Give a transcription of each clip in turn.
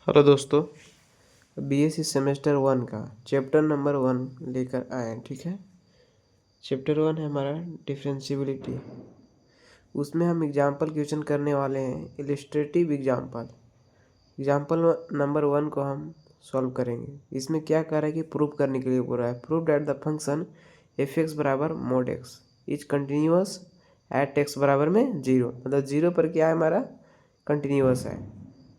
Hello दोस्तों, BSc semester 1 का chapter number 1 लेकर आए हैं। ठीक है, चैप्टर 1 है हमारा डिफरेंशियबिलिटी। उसमें हम एग्जाम्पल क्वेश्चन करने वाले हैं, इलिस्ट्रेटिव एग्जाम्पल। एग्जाम्पल नंबर 1 को हम सॉल्व करेंगे। इसमें क्या कर रहा है कि प्रूव करने के लिए बोल रहा है, prove that the function F x बराबर mod X is continuous at X बराबर में 0। मतलब 0 पर क्या है हमारा, कंटिन्यूअस है,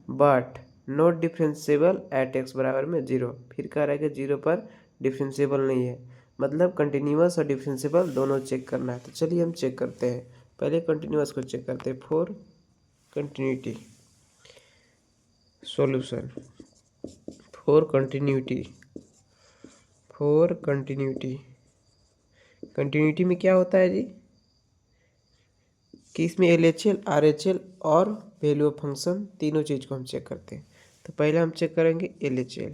but not differentiable eight X बराबर में 0। फिर कह रहा है कि 0 पर डिफरेंशिएबल नहीं है। मतलब कंटिन्यूअस और डिफरेंशिएबल दोनों चेक करना है। तो चलिए हम चेक करते हैं। पहले कंटिन्यूअस को चेक करते हैं। For continuity solution, for continuity, for continuity. Continuity में क्या होता है जी कि इसमें LHL, RHL और वैल्यू ऑफ फंक्शन तीनों चीज़ को हम चेक करते हैं। तो पहले हम चेक करेंगे LHL।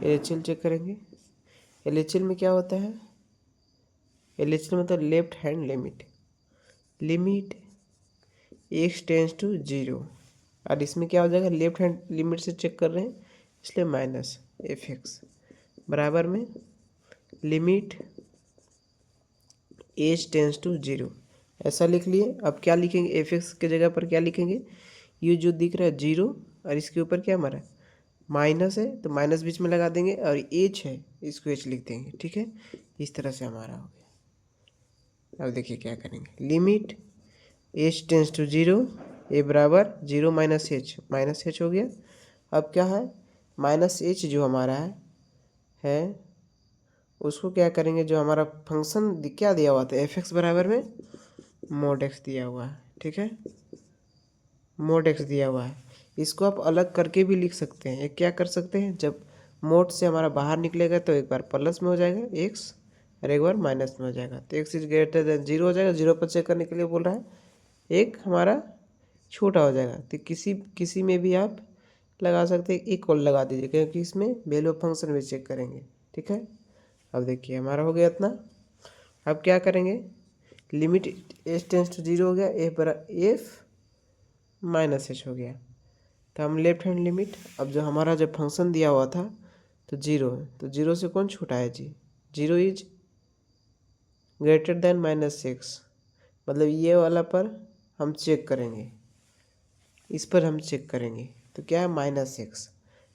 LHL चेक करेंगे। LHL में क्या होता है, LHL मतलब left hand limit, limit x tends to 0। और इसमें क्या हो जाएगा, लेफ्ट हैंड लिमिट से चेक कर रहे हैं इसलिए माइनस एफ एक्स बराबर में लिमिट एज टेंस टू 0। ऐसा लिख लिए। अब क्या लिखेंगे, एफ एक्स के जगह पर क्या लिखेंगे, ये जो दिख रहा है 0 और इसके ऊपर क्या हमारा माइनस है, तो माइनस बीच में लगा देंगे, और एच है इसको एच लिख देंगे। ठीक है, इस तरह से हमारा हो गया। अब देखिए क्या करेंगे, लिमिट एच टेंस टू 0, ए बराबर 0 माइनस एच हो गया। अब क्या है, माइनस एच जो हमारा है उसको क्या करेंगे, जो हमारा फंक्शन क्या दिया हुआ था एफ एक्स बराबर में मोड एक्स दिया हुआ है। ठीक है, मोड एक्स दिया हुआ है। इसको आप अलग करके भी लिख सकते हैं। एक क्या कर सकते हैं, जब मोड से हमारा बाहर निकलेगा तो एक बार प्लस में हो जाएगा एक्स और एक बार माइनस में हो जाएगा। तो एक्स इज ग्रेटर देन 0 हो जाएगा। 0 पर चेक करने के लिए बोल रहा है, एक हमारा छोटा हो जाएगा। तो किसी में भी आप लगा सकते हैं, इक्वल लगा दीजिए, क्योंकि इसमें वैल्यू ऑफ फंक्शन भी चेक करेंगे। ठीक है, अब देखिए हमारा हो गया इतना। अब क्या करेंगे, लिमिट एच टेंस टू 0 हो गया, एफ माइनस एच हो गया। तो हम लेफ्ट हैंड लिमिट, अब जो हमारा जब फंक्शन दिया हुआ था तो 0 है, तो 0 से कौन छोटा है जी, 0 is greater than minus x. मतलब ये वाला पर हम चेक करेंगे, इस पर हम चेक करेंगे। तो क्या है, माइनस एक्स।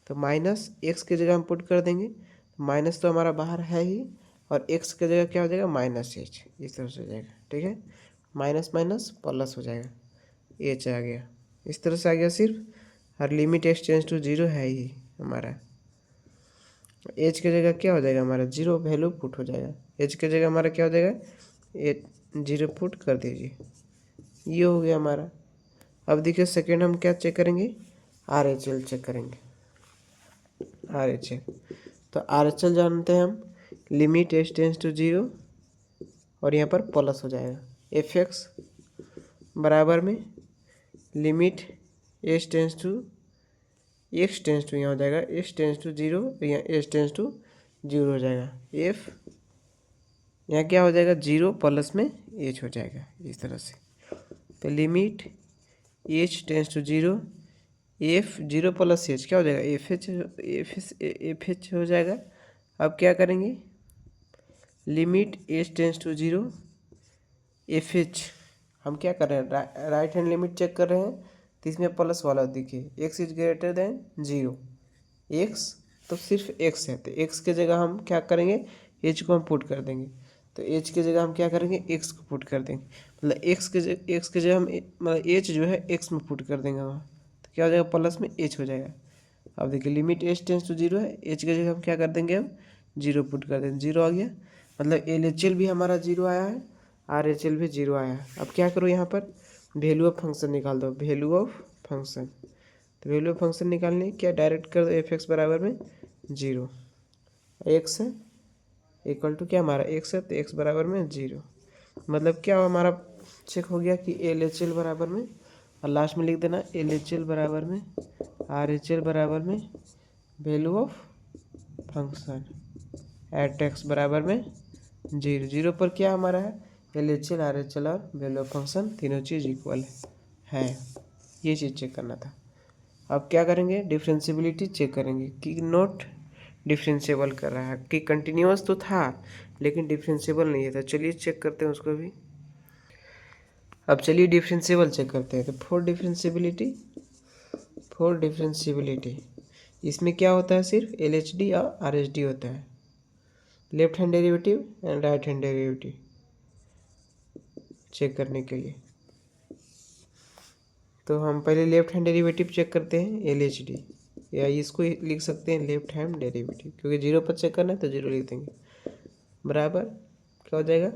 तो माइनस एक्स की जगह हम पुट कर देंगे। माइनस तो हमारा बाहर है ही, और एक्स की जगह क्या हो जाएगा, माइनस एच, इस तरह से हो जाएगा। ठीक है, माइनस माइनस प्लस हो जाएगा, एच आ गया, इस तरह से आ गया सिर्फ। और लिमिट एक्स टेंस टू 0 है ही हमारा। एच की जगह क्या हो जाएगा हमारा, 0 वैल्यू पुट हो जाएगा। एच की जगह हमारा क्या हो जाएगा, 0 पुट कर दीजिए, ये हो गया हमारा। अब देखिए सेकेंड हम क्या चेक करेंगे, RHL चेक करेंगे। RHL, तो RHL जानते हैं हम, लिमिट एच टेंस टू 0 और यहाँ पर प्लस हो जाएगा, एफ एक्स बराबर में लिमिट एच टेंस टू यहाँ हो जाएगा एच टेंस टू 0, यहाँ एच टेंस टू 0 हो जाएगा। एफ यहाँ क्या हो जाएगा, 0 प्लस में एच हो जाएगा, इस तरह से। तो limit h tends to 0, f 0 plus h क्या हो जाएगा, एफ एच हो जाएगा। अब क्या करेंगे, limit h tends to 0, f h हम क्या कर रहे हैं, राइट हैंड लिमिट चेक कर रहे हैं। तो इसमें प्लस वाला देखिए, x is greater than 0, x तो सिर्फ एक्स है, तो एक्स की जगह हम क्या करेंगे, एच को हम पुट कर देंगे। तो एच की जगह हम क्या करेंगे, एक्स को पुट कर देंगे। मतलब एक्स के जगह हम मतलब एच जो है एक्स में पुट कर देंगे वहाँ, तो क्या हो जाएगा, प्लस में एच हो जाएगा। अब देखिए लिमिट एच टेंस टू 0 है, एच की जगह हम क्या कर देंगे, हम 0 पुट कर देंगे, 0 आ गया। मतलब LHL भी हमारा 0 आया है, RHL भी 0 आया है। अब क्या करो, यहाँ पर वैल्यू ऑफ फंक्शन निकाल दो, वैल्यू ऑफ फंक्शन। तो वैल्यू ऑफ फंक्शन निकालने क्या, डायरेक्ट कर दो एफ एक्स बराबर में 0, एक्स है इक्वल टू क्या हमारा एक्स है, तो एक्स बराबर में 0। मतलब क्या हमारा चेक हो गया कि LHL बराबर में, और लास्ट में लिख देना LHL बराबर में RHL बराबर में value of function at X बराबर में 0। 0 पर क्या हमारा है, LHL RHL और वैल्यू ऑफ फंक्शन तीनों चीज़ इक्वल है। ये चीज़ चेक करना था। अब क्या करेंगे, डिफ्रेंशिएबिलिटी चेक करेंगे कि नॉट डिफ्रेंशिएबल कर रहा है, कि कंटिन्यूअस तो था लेकिन डिफ्रेंशिएबल नहीं था। चलिए चेक करते हैं उसको भी। अब चलिए डिफ्रेंशिएबल चेक करते हैं। तो फॉर डिफ्रेंशिएबिलिटी इसमें क्या होता है, सिर्फ LHD और RHD होता है, left hand derivative and right hand derivative check करने के लिए। तो हम पहले लेफ्ट हैंड डेरिवेटिव चेक करते हैं, LHD, या इसको लिख सकते हैं लेफ्ट हैंड डेरिवेटिव, क्योंकि जीरो पर चेक करना है तो जीरो लिख देंगे। बराबर क्या हो जाएगा,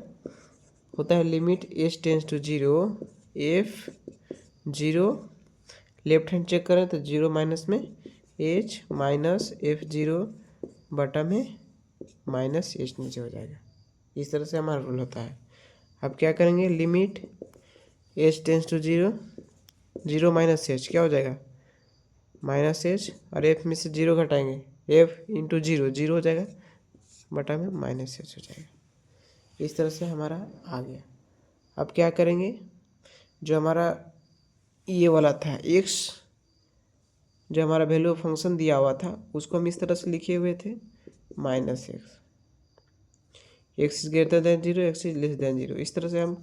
होता है limit h tends to zero f zero, left hand check करें तो जीरो माइनस में h माइनस f0 बटा में माइनस h नीचे हो जाएगा। इस तरह से हमारा रूल होता है। अब क्या करेंगे, limit h tends to zero, zero minus h क्या हो जाएगा, माइनस h, और f में से जीरो घटाएंगे, f इंटू जीरो जीरो हो जाएगा बटा में माइनस h हो जाएगा। इस तरह से हमारा आ गया। अब क्या करेंगे, जो हमारा ये वाला था x, जो हमारा वैल्यू फंक्शन दिया हुआ था उसको हम इस तरह से लिखे हुए थे, minus x is greater than zero, x is less than zero. इस तरह से हम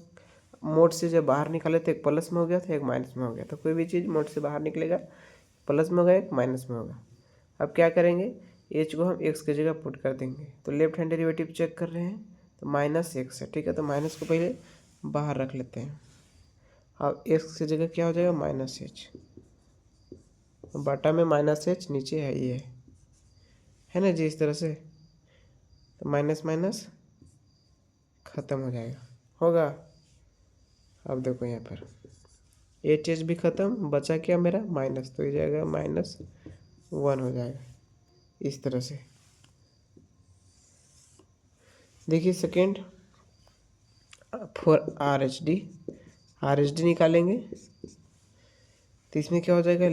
मोड से जब बाहर निकाले तो एक प्लस में हो गया था, एक माइनस में हो गया। तो कोई भी चीज़ मोड से बाहर निकलेगा, प्लस में होगा एक माइनस में होगा। अब क्या करेंगे, एच को हम एक्स की जगह पुट कर देंगे। तो लेफ्ट हैंड डेरिवेटिव चेक कर रहे हैं तो माइनस एक्स है, ठीक है। तो माइनस को पहले बाहर रख लेते हैं। अब एक्स की जगह क्या हो जाएगा, माइनस एच, बटा में माइनस एच नीचे है, ये है ना जी। इस तरह से तो माइनस माइनस ख़त्म हो जाएगा, होगा। अब देखो यहाँ पर एच एच भी ख़त्म, बचा क्या मेरा माइनस, तो ये जाएगा -1 हो जाएगा। इस तरह से देखिए second, for are H D निकालेंगे तो इसमें क्या हो जाएगा,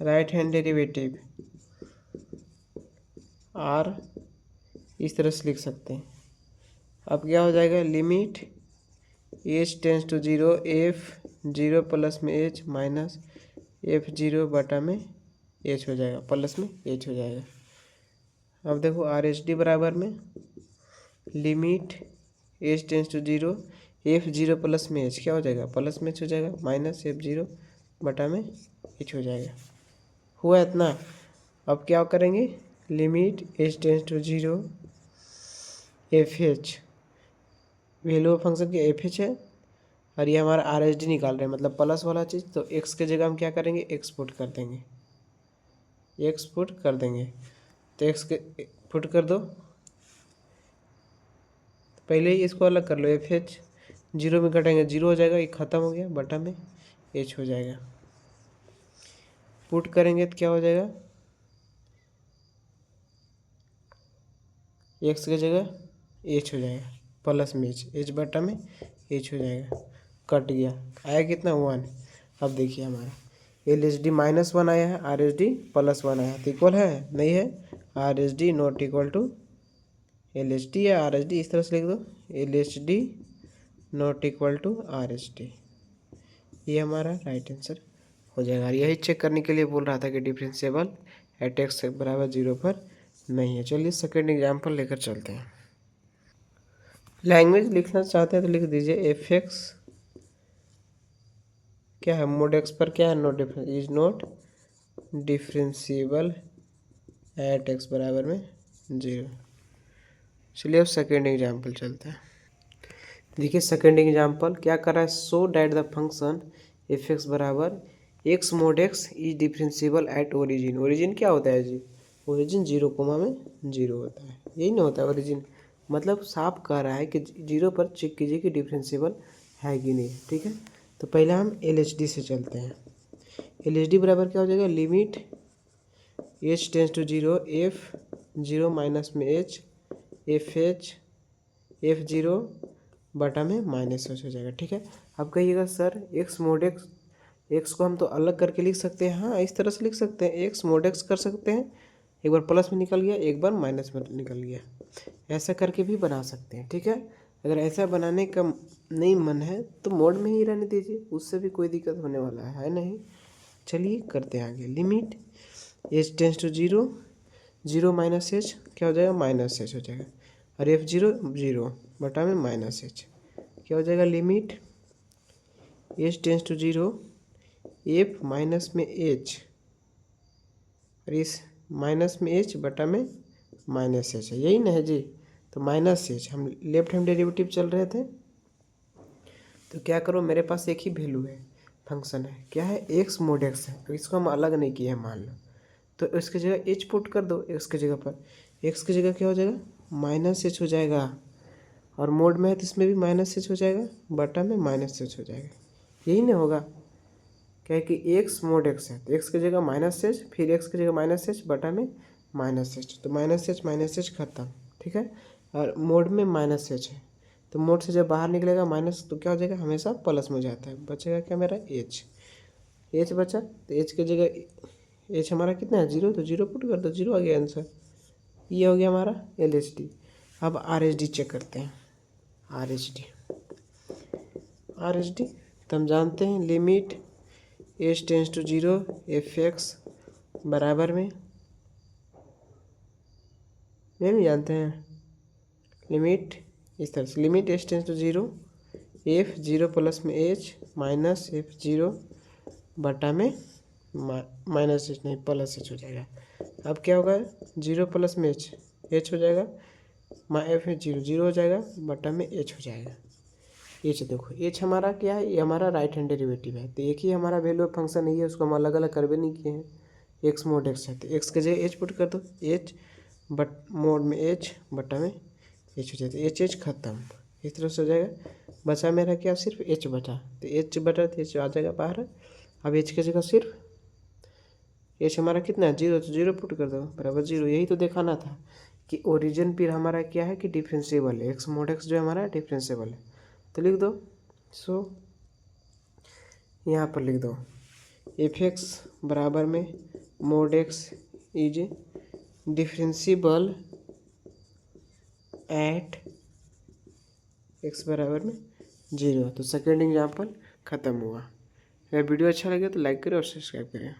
राइट हैंड डेरिवेटिव आर इस तरह से लिख सकते हैं। अब क्या हो जाएगा, limit h tends to zero, f zero plus में एच माइनस f0 बटा में h हो जाएगा, प्लस में h हो जाएगा। अब देखो आर एच डी बराबर में limit h tends to zero, f0 plus में h क्या हो जाएगा, प्लस में h हो जाएगा, माइनस f0 बटा में h हो जाएगा। हुआ इतना। अब क्या करेंगे, limit h tends to zero, f h value function की एफ एच है, और ये हमारा आर एच डी निकाल रहे हैं, मतलब प्लस वाला चीज़। तो एक्स के जगह हम क्या करेंगे, एक्स पुट कर देंगे, एक्स पुट कर देंगे। तो एक्स के पुट कर दो, पहले ही इसको अलग कर लो, एफ एच जीरो में घटाएंगे जीरो हो जाएगा, ये ख़त्म हो गया, बटा में एच हो जाएगा। पुट करेंगे तो क्या हो जाएगा, एक्स की जगह एच हो जाएगा, प्लस में एच बटा में एच हो जाएगा, कट गया, आया कितना 1। अब देखिए हमारा LHD -1 आया है, RHD +1 आया है, तो इक्वल है नहीं है, RHD not equal to LHD या RHD, इस तरह से लिख दो, LHD not equal to RHD। ये हमारा राइट आंसर हो जाएगा। यही चेक करने के लिए बोल रहा था कि डिफरेंशिएबल एट एक्स बराबर 0 पर नहीं है। चलिए सेकेंड एग्जाम्पल लेकर चलते हैं। लैंग्वेज लिखना चाहते हैं तो लिख दीजिए, एफ एक्स क्या है, मोड एक्स पर क्या है, not difference is not differentiable eight X बराबर में 0। चलिए अब सेकेंड एग्जाम्पल चलते हैं। देखिए सेकेंड एग्जाम्पल क्या कर रहा है, so that the function F x बराबर X mod X is differentiable at origin. Origin क्या होता है जी, ओरिजिन 0 में 0 होता है, यही ना होता है ओरिजिन। मतलब साफ कह रहा है कि 0 पर चेक कीजिए कि डिफरेंशिएबल है कि नहीं, ठीक है। तो पहले हम LHD से चलते हैं। LHD बराबर क्या हो जाएगा, limit h tends to zero, f zero minus में h, एफ एच f0 बटा में माइनस हो जाएगा, ठीक है। अब कहिएगा sir x mod x, x को हम तो अलग करके लिख सकते हैं, हाँ इस तरह से लिख सकते हैं, एक्स मोड एक्स कर सकते हैं, एक बार प्लस में निकल गया, एक बार माइनस में निकल गया, ऐसा करके भी बना सकते हैं, ठीक है। अगर ऐसा बनाने का नहीं मन है तो मोड में ही रहने दीजिए, उससे भी कोई दिक्कत होने वाला है नहीं। चलिए करते हैं आगे। Limit h tends to zero, zero minus h क्या हो जाएगा, माइनस एच हो जाएगा, और एफ जीरो जीरो बटा में माइनस एच क्या हो जाएगा। Limit h tends to zero, f minus में एच और इस माइनस में एच बटा में माइनस एच है, यही ना है जी। तो माइनस एच, हम लेफ्ट हैंड डेरिवेटिव चल रहे थे, तो क्या करो, मेरे पास एक ही वैल्यू है, फंक्शन है, क्या है, एक्स मोड एक्स है, तो इसको हम अलग नहीं किए हैं मान लो, तो इसकी जगह एच पुट कर दो, एक्स की जगह पर, एक्स की जगह क्या हो जाएगा, माइनस एच हो जाएगा, और मोड में है तो इसमें भी माइनस एच हो जाएगा, बटा में माइनस एच हो जाएगा, यही ना होगा। क्या है कि एक्स मोड एक्स है, तो एक्स की जगह माइनस एच, फिर एक्स की जगह माइनस एच बटा में माइनस एच, तो माइनस एच खत्म, ठीक है। और मोड में माइनस एच है, तो मोड से जब बाहर निकलेगा माइनस तो क्या हो जाएगा, हमेशा प्लस में जाता है, बचेगा क्या मेरा एच, एच बचा, तो एच की जगह एच हमारा कितना है, जीरो, तो जीरो पुट कर दो, जीरो आ गया आंसर, ये हो गया हमारा एल एच डी। अब आर एच डी चेक करते हैं, R H D, R H D तो हम जानते हैं limit h tends to zero f x बराबर में, नहीं जानते हैं, लिमिट इस तरह से, limit h tends to zero f zero plus में एच माइनस एफ जीरो बटा में माइनस एच नहीं प्लस एच हो जाएगा। अब क्या होगा, जीरो प्लस में एच हो जाएगा, एफ जीरो जीरो हो जाएगा बटा में एच हो जाएगा। एच देखो, एच हमारा क्या है, ये हमारा राइट हैंड डेरिवेटिव है, तो एक ही हमारा वैल्यू फंक्शन नहीं है, उसको हम अलग अलग करवे नहीं किए हैं, एक्स मोड एक्स है, तो एक्स के जगह एच पुट कर दो, एच बट मोड में एच बटा में एच हो जाता है, एच एच खत्म, इस तरह से हो जाएगा। बचा मेरा क्या, सिर्फ एच बटा, तो एच बटा तो एच आ जाएगा बाहर। अब एच की जगह सिर्फ एच हमारा कितना है, जीरो, तो जीरो पुट कर दो बराबर जीरो, यही तो दिखाना था कि ओरिजिन फिर हमारा क्या है कि डिफरेंशिएबल है, एक्स मोड एक्स जो है हमारा डिफरेंशिएबल है, तो लिख दो। सो यहाँ पर लिख दो एफ एक्स बराबर में mode X is differentiable eight X बराबर में जीरो, तो सेकेंड एग्जाम्पल ख़त्म हुआ। अगर वीडियो अच्छा लगे तो लाइक करें और सब्सक्राइब करें।